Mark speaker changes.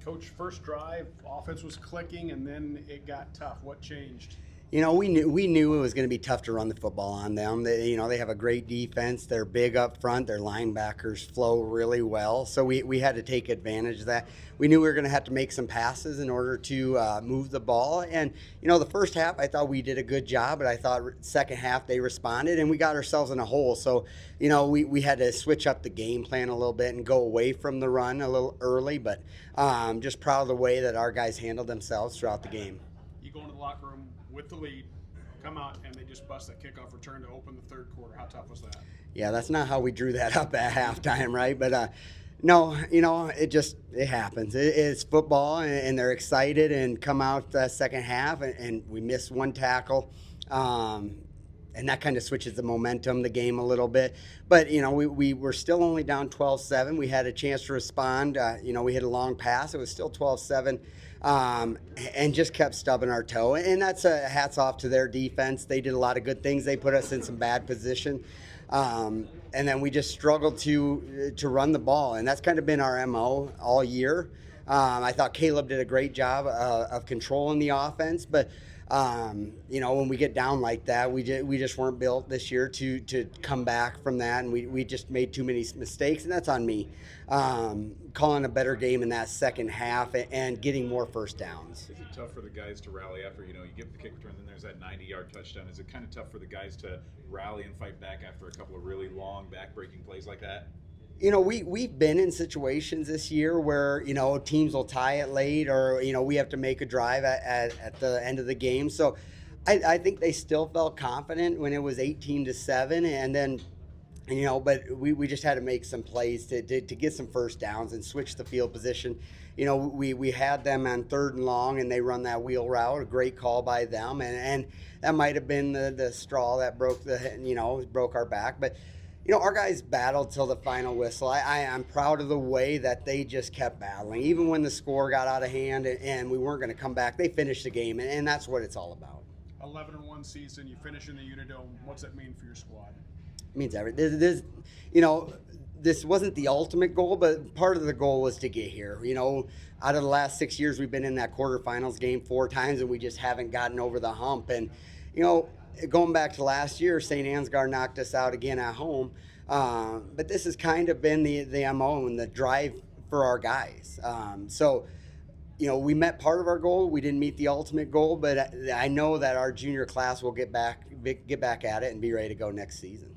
Speaker 1: Coach, first drive, offense was clicking, and then it got tough. What changed?
Speaker 2: We knew it was going to be tough to run the football on them. They have a great defense. They're big up front. Their linebackers flow really well. So we had to take advantage of that. We knew we were going to have to make some passes in order to move the ball. And the first half I thought we did a good job, but I thought second half they responded and we got ourselves in a hole. So we had to switch up the game plan a little bit and go away from the run a little early. But just proud of the way that our guys handled themselves throughout the game.
Speaker 1: You go into the locker room with the lead, come out, and they just bust that kickoff return to open the third quarter. How tough was that?
Speaker 2: Yeah, that's not how we drew that up at halftime, right? But no, it happens. It's football, and they're excited and come out the second half, and we miss one tackle. And that kind of switches the momentum, the game a little bit. But, we were still only down 12-7. We had a chance to respond. We hit a long pass. It was still 12-7. And just kept stubbing our toe. And that's hats off to their defense. They did a lot of good things. They put us in some bad position. And then we just struggled to run the ball. And that's kind of been our MO all year. I thought Caleb did a great job of controlling the offense. But, when we get down like that, we just weren't built this year to come back from that. And we just made too many mistakes. And that's on me. Calling a better game in that second half and getting more first downs.
Speaker 3: Is it tough for the guys to rally after, you get the kick return, then there's that 90-yard touchdown? Is it kind of tough for the guys to rally and fight back after a couple of really long back-breaking plays like that?
Speaker 2: We've been in situations this year where, teams will tie it late or, we have to make a drive at the end of the game. So I think they still felt confident when it was 18-7 and then, but we just had to make some plays to get some first downs and switch the field position. We had them on third and long and they run that wheel route, a great call by them. And that might have been the straw that broke our back. But, our guys battled till the final whistle. I'm proud of the way that they just kept battling. Even when the score got out of hand and we weren't going to come back, they finished the game, and that's what it's all about.
Speaker 1: 11-1 season, you finish in the Unidome. What's that mean for your squad?
Speaker 2: It means everything. This wasn't the ultimate goal, but part of the goal was to get here. Out of the last 6 years, we've been in that quarterfinals game 4 times, and we just haven't gotten over the hump. And, going back to last year, St. Ansgar knocked us out again at home. But this has kind of been the MO and the drive for our guys. So, we met part of our goal. We didn't meet the ultimate goal, but I know that our junior class will get back at it and be ready to go next season.